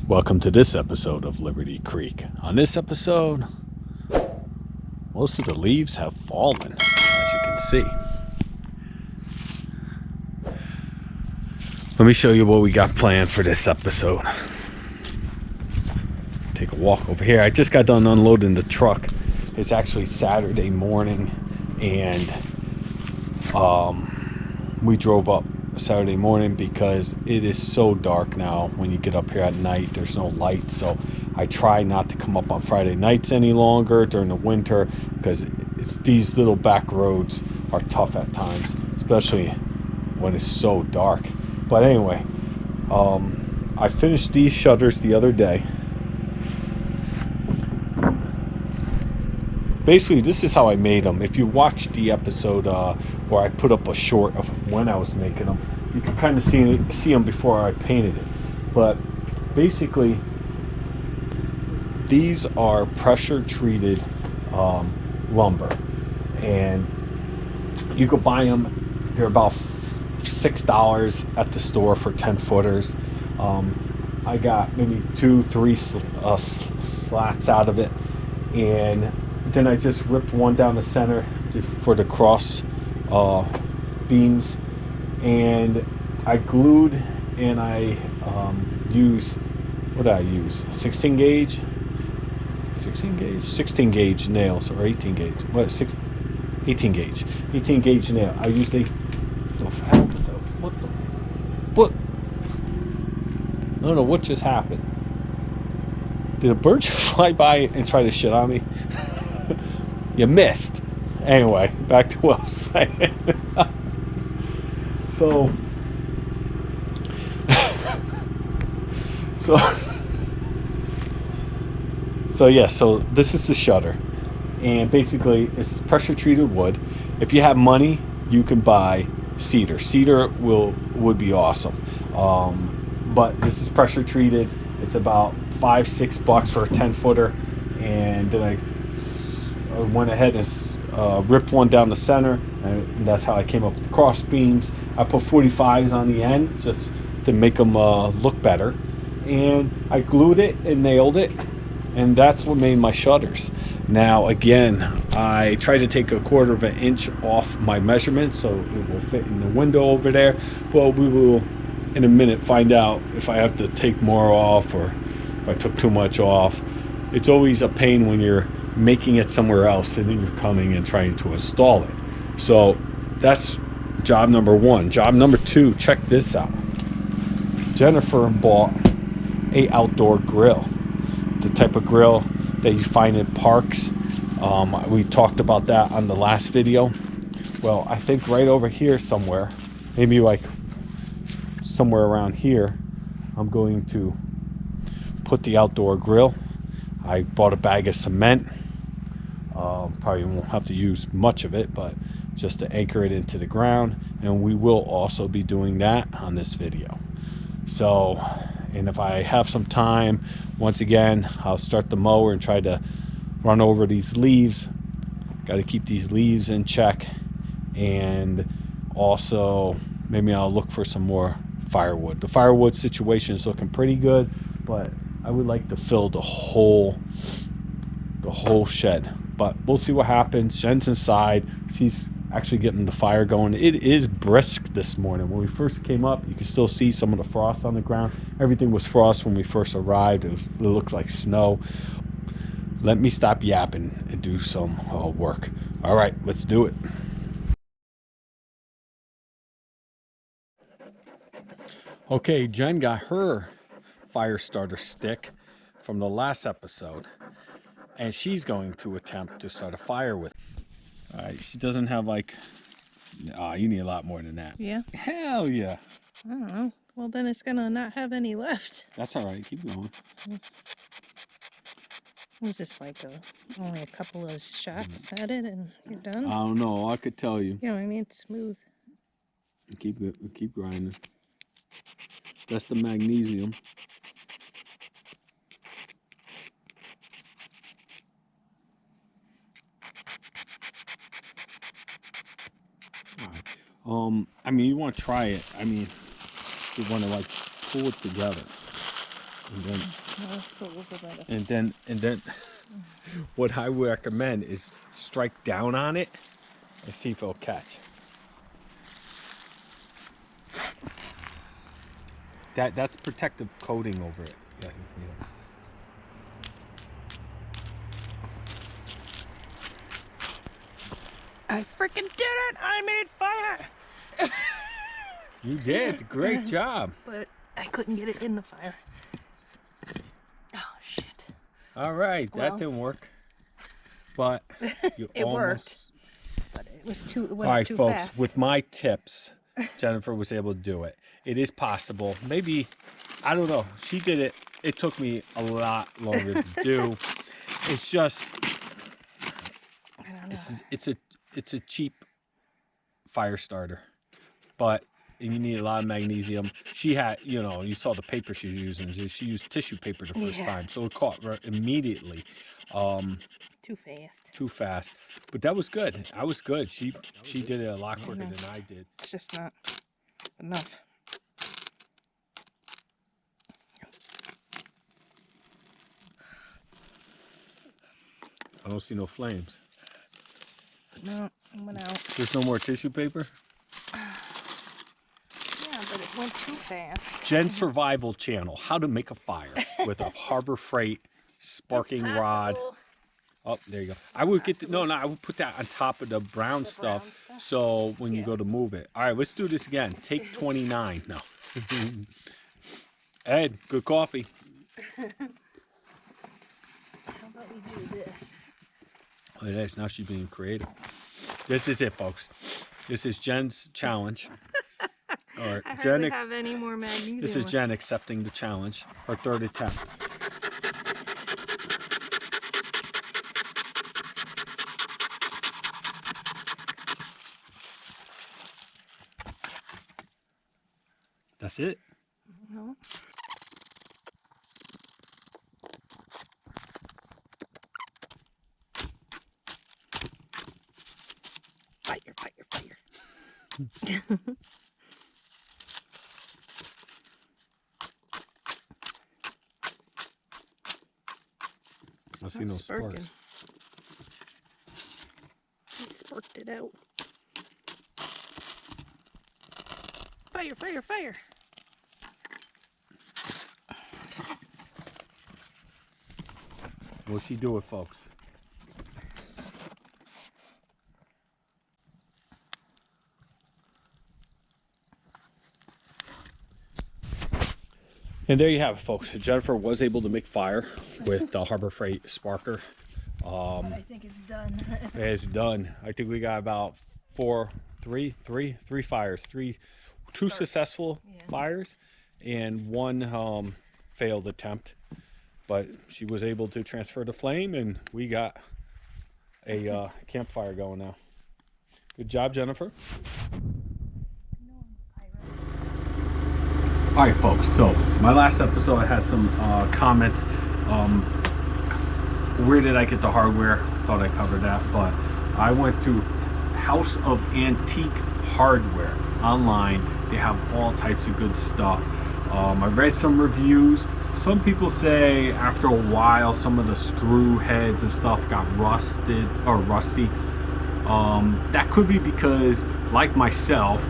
Welcome to this episode of Liberty Creek. On this episode, most of the leaves have fallen, as you can see. Let me show you what we got planned for this episode. Take a walk over here. I just got done unloading the truck. It's actually Saturday morning, and we drove up Saturday morning because it is so dark now. When you get up here at night, there's no light, so I try not to come up on Friday nights any longer during the winter, because these little back roads are tough at times, especially when it's so dark. But anyway, I finished these shutters the other day. Basically, this is how I made them. If you watch the episode where I put up a short of when I was making them, you can kind of see them before I painted it. But basically, these are pressure treated lumber, and you could buy them. They're about $6 at the store for 10 footers. I got maybe 2-3 slats out of it, and then I just ripped one down the center for the cross beams, and I glued, and I used, what did I use? 16 gauge nails, or 18 gauge. What? 18 gauge. 18 gauge nail. I used what? I don't know what just happened. Did a bird just fly by and try to shit on me? You missed. Anyway, back to what I was saying. So this is the shutter, and basically it's pressure treated wood. If you have money, you can buy cedar. Cedar would be awesome, but this is pressure treated. It's about $5-6 for a 10 footer, and then I went ahead and ripped one down the center, and that's how I came up with the cross beams. I put 45s on the end just to make them look better, and I glued it and nailed it, and that's what made my shutters. Now again, I tried to take 1/4 of an inch off my measurement so it will fit in the window over there. Well, we will in a minute find out if I have to take more off or if I took too much off. It's always a pain when you're making it somewhere else and then you're coming and trying to install it. So that's job number one. Job number two, check this out. Jennifer bought a outdoor grill, the type of grill that you find in parks. We talked about that on the last video. Well, I think right over here somewhere, maybe like somewhere around here, I'm going to put the outdoor grill. I bought a bag of cement. Probably won't have to use much of it, but just to anchor it into the ground, and we will also be doing that on this video. So, and if I have some time, once again, I'll start the mower and try to run over these leaves. Got to keep these leaves in check, and also maybe I'll look for some more firewood. The firewood situation is looking pretty good, but I would like to fill the whole shed, but we'll see what happens. Jen's inside. She's actually getting the fire going. It is brisk this morning. When we first came up, you can still see some of the frost on the ground. Everything was frost when we first arrived. It looked like snow. Let me stop yapping and do some work. All right, let's do it. Okay, Jen got her fire starter stick from the last episode, and she's going to attempt to start a fire with it. All right, she doesn't have like, you need a lot more than that. Yeah? Hell yeah. I don't know. Well, then it's gonna not have any left. That's all right, keep going. It was just like only a couple of shots at it and you're done. I don't know, I could tell you. You know what I mean? It's smooth. Keep grinding. That's the magnesium. All right. I mean, you want to try it. I mean, you want to like pull it together. And then, No, that's cool. We'll go by the. and then, what I would recommend is strike down on it and see if it'll catch. That's protective coating over it. Yeah, yeah. I freaking did it! I made fire! You did. Great job. But I couldn't get it in the fire. Oh, shit. All right, that Well. didn't work. But you It almost... worked. But it was too, it All went right, too folks, fast. with my tips, Jennifer was able to do it. It is possible. Maybe, I don't know. She did it. It took me a lot longer to do. It's just, I don't know. it's a cheap fire starter, but you need a lot of magnesium. She had, you saw the paper she was using. She used tissue paper the first time, so it caught immediately. Too fast. Too fast, but that was good. I was good. She did it a lot quicker than I did. It's just not enough. I don't see no flames. No, it went out. There's no more tissue paper? Yeah, but it went too fast. Jen's Survival Channel, how to make a fire with a Harbor Freight sparking rod. Oh, there you go. I would get no, I would put that on top of the brown stuff. So when you go to move it. All right, let's do this again. Take 29. No. Ed, good coffee. How about we do this? Oh, it is. Now she's being creative. This is it, folks. This is Jen's challenge. All right, I Jen. hardly have any more magnesium. This is Jen accepting the challenge. Her third attempt. That's it. No. Fire, fire, fire. I see no sparks. He sparked it out. Fire, fire, fire. What'll she do it, folks? And there you have it, folks. Jennifer was able to make fire with the Harbor Freight Sparker. But I think it's done. It's done. I think we got about three fires, two successful fires, and one failed attempt. But she was able to transfer the flame, and we got a campfire going now. Good job, Jennifer. All right, folks. So my last episode, I had some comments. Where did I get the hardware? Thought I covered that, but I went to House of Antique Hardware online. They have all types of good stuff. I read some reviews. Some people say after a while, some of the screw heads and stuff got rusty. That could be because, like myself,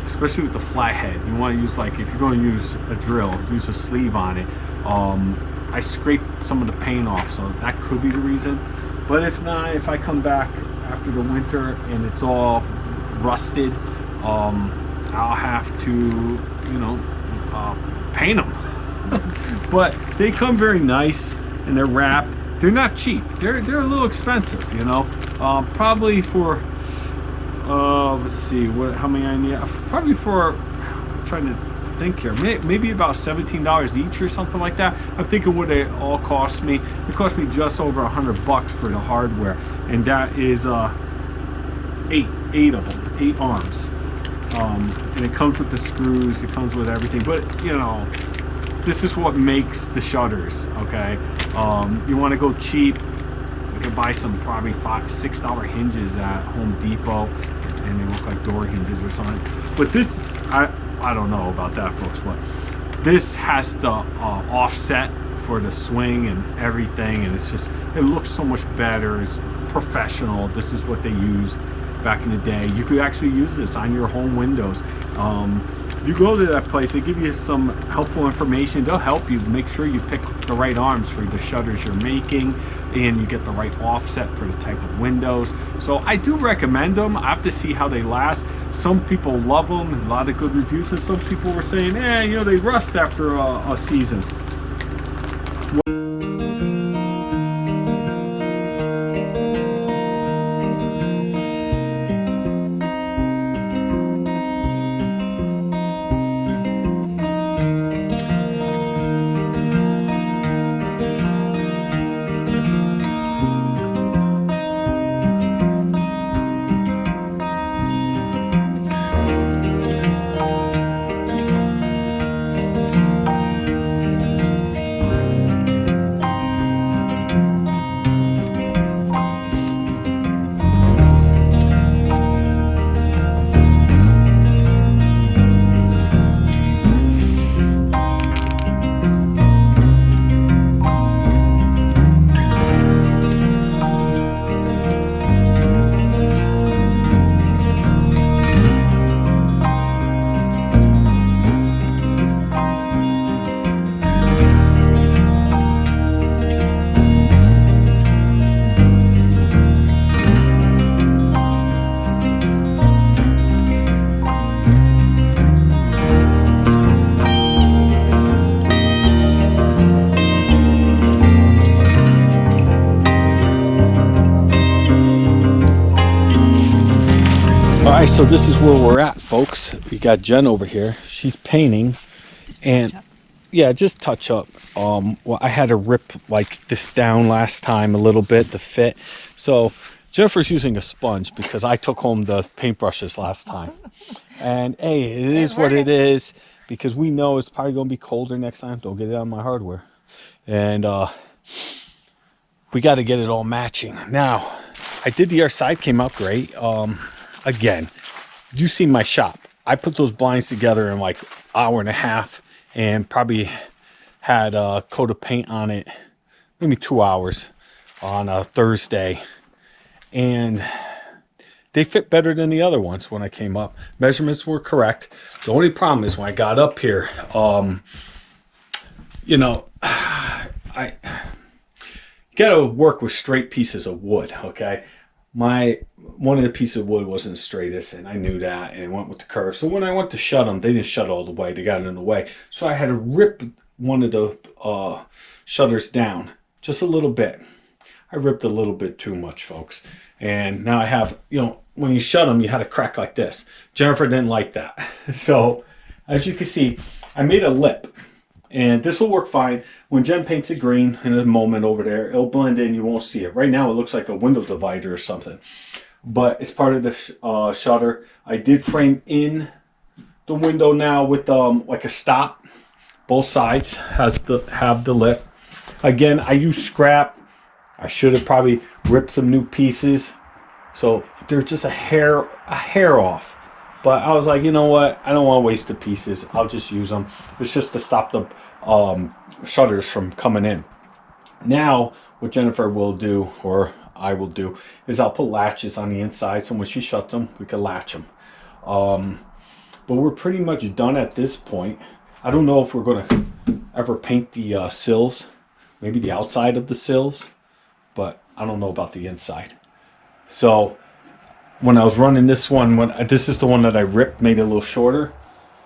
especially with the flathead, you want to use, like, if you're going to use a drill, use a sleeve on it. I scraped some of the paint off, so that could be the reason. But if not, if I come back after the winter and it's all rusted, I'll have to, paint them. But they come very nice, and they're wrapped. They're not cheap. They're a little expensive, probably for let's see, how many I need. Probably for, I'm trying to think here, maybe about $17 each or something like that. I'm thinking what it all cost me. It cost me just over $100 for the hardware, and that is eight of them, 8 arms. And it comes with the screws, it comes with everything. But this is what makes the shutters. Okay, you want to go cheap. You can buy some probably $5-6 hinges at Home Depot, and they look like door hinges or something. But this, I don't know about that, folks. But This has the offset for the swing and everything, and it looks so much better. It's professional. This is what they use back in the day. You could actually use this on your home windows. You go to that place, they give you some helpful information. They'll help you make sure you pick the right arms for the shutters you're making, and you get the right offset for the type of windows. So I do recommend them. I have to see how they last. Some people love them, a lot of good reviews, and some people were saying, they rust after a season. Alright, so this is where we're at, folks. We got Jen over here. She's painting, and yeah, just touch up. Well, I had to rip like this down last time a little bit to fit. So Jennifer's using a sponge because I took home the paintbrushes last time. And hey, it is what it is, because we know it's probably gonna be colder next time. Don't get it on my hardware. And we got to get it all matching. Now, I did the other side, came out great. Again, you see my shop. I put those blinds together in like hour and a half, and probably had a coat of paint on it, maybe 2 hours on a Thursday. And they fit better than the other ones when I came up. Measurements were correct. The only problem is when I got up here, I gotta work with straight pieces of wood, okay? One of the pieces of wood wasn't the straightest, and I knew that, and went with the curve. So when I went to shut them, they didn't shut all the way. They got in the way. So I had to rip one of the shutters down just a little bit. I ripped a little bit too much, folks. And now I have, when you shut them, you had a crack like this. Jennifer didn't like that. So as you can see, I made a lip. And this will work fine. When Jen paints it green in a moment over there, it'll blend in. You won't see it. Right now, it looks like a window divider or something. But it's part of the shutter. I did frame in the window now with like a stop. Both sides have the lip. Again, I use scrap. I should have probably ripped some new pieces. So they're just a hair off. But I was like, you know what? I don't want to waste the pieces. I'll just use them. It's just to stop the shutters from coming in. Now, what Jennifer will do, or I will do, is I'll put latches on the inside. So when she shuts them, we can latch them. But we're pretty much done at this point. I don't know if we're going to ever paint the sills. Maybe the outside of the sills. But I don't know about the inside. So when I was running this one, this is the one that I ripped, made it a little shorter,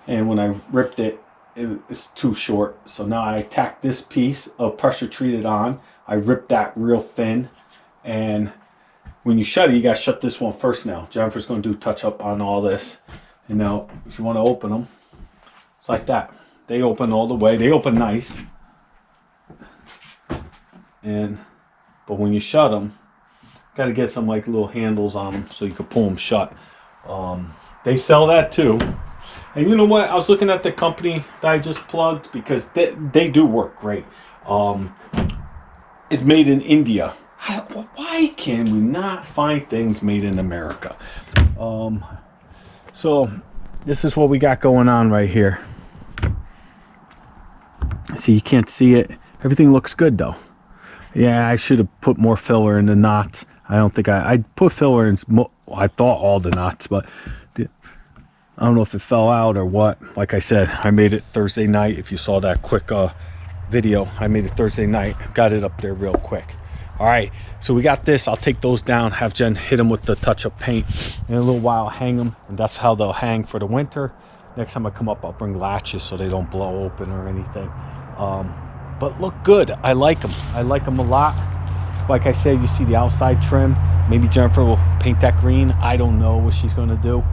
and when I ripped it, it's too short. So now I tacked this piece of pressure treated on. I ripped that real thin, and when you shut it, you gotta shut this one first. Now Jennifer's gonna do touch up on all this, and now if you want to open them, it's like that. They open all the way. They open nice, but when you shut them, got to get some like little handles on them so you can pull them shut. They sell that too. And you know what? I was looking at the company that I just plugged, because they do work great. It's made in India. Why can we not find things made in America? So this is what we got going on right here. See, you can't see it. Everything looks good though. Yeah, I should have put more filler in the knots. I don't think I put filler in. I thought all the knots, but I don't know if it fell out or what. Like I said, I made it Thursday night. If you saw that quick video, I made it Thursday night. Got it up there real quick. All right, so we got this. I'll take those down, have Jen hit them with the touch-up paint. In a little while, hang them, and that's how they'll hang for the winter. Next time I come up, I'll bring latches so they don't blow open or anything. But look good. I like them. I like them a lot. Like I said, you see the outside trim. Maybe Jennifer will paint that green. I don't know what she's going to do.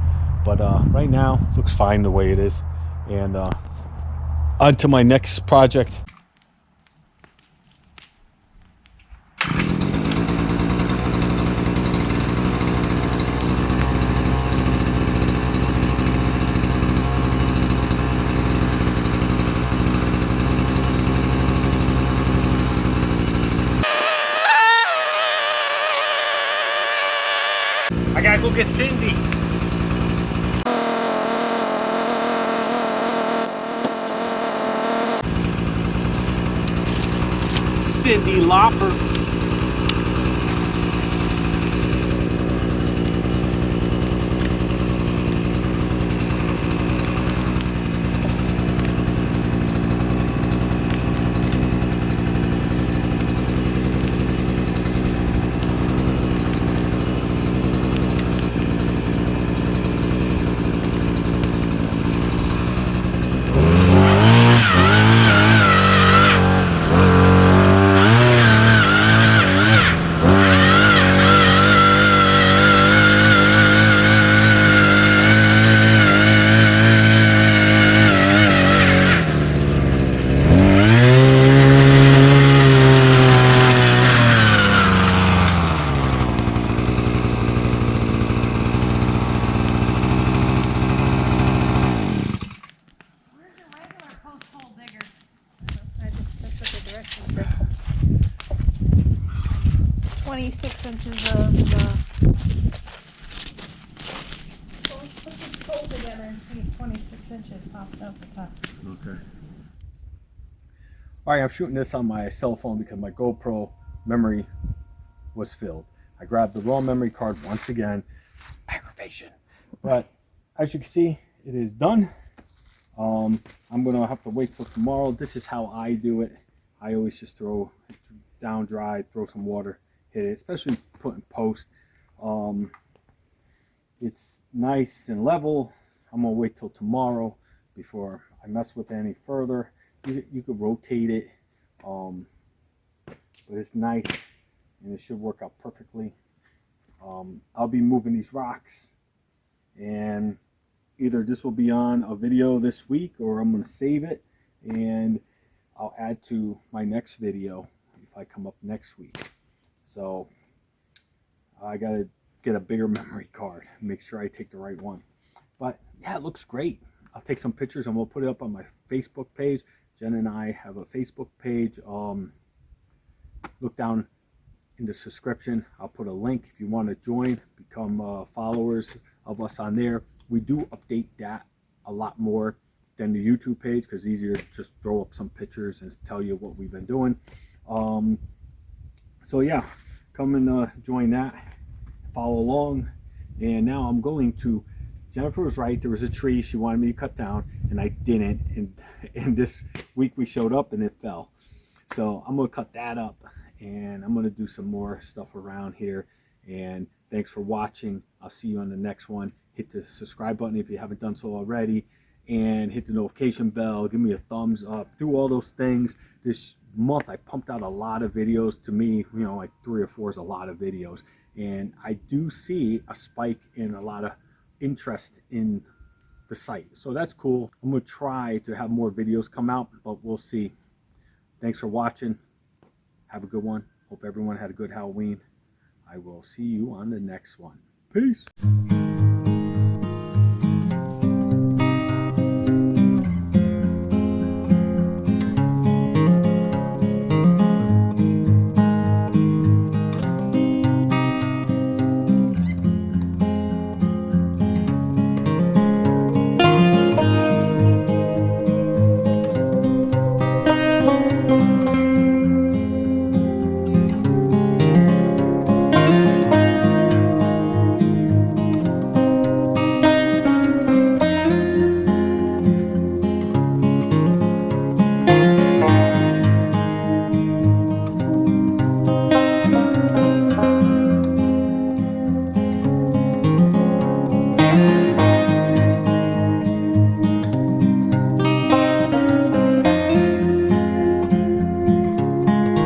But right now, looks fine the way it is. And on to my next project. I gotta go get Cindy. Cindy Lauper. That's what the directions said. 26 inches of let's put the hole together and see if 26 inches pops out the top. Okay. All right, I'm shooting this on my cell phone because my GoPro memory was filled. I grabbed the raw memory card once again. Aggravation. But as you can see, it is done. I'm gonna have to wait till tomorrow. This is how I do it. I always just throw it down dry, throw some water, hit it, especially putting post. It's nice and level. I'm gonna wait till tomorrow before I mess with it any further. You could rotate it, but it's nice and it should work out perfectly. I'll be moving these rocks, and either this will be on a video this week or I'm going to save it and I'll add to my next video if I come up next week. So I got to get a bigger memory card, make sure I take the right one. But yeah, it looks great. I'll take some pictures and we'll put it up on my Facebook page. Jen and I have a Facebook page. Look down in the description. I'll put a link if you want to join, become followers of us on there. We do update that a lot more than the YouTube page because it's easier to just throw up some pictures and tell you what we've been doing. So yeah, come and join that, follow along. And now I'm going to, Jennifer was right, there was a tree she wanted me to cut down and I didn't, and this week we showed up and it fell. So I'm going to cut that up and I'm going to do some more stuff around here. And thanks for watching. I'll see you on the next one. Hit the subscribe button if you haven't done so already, and hit the notification bell. Give me a thumbs up. Do all those things. This month I pumped out a lot of videos. To me, you know, like 3 or 4 is a lot of videos, and I do see a spike in a lot of interest in the site, so that's cool. I'm gonna try to have more videos come out, but we'll see. Thanks for watching. Have a good one. Hope everyone had a good Halloween. I will see you on the next one. Peace.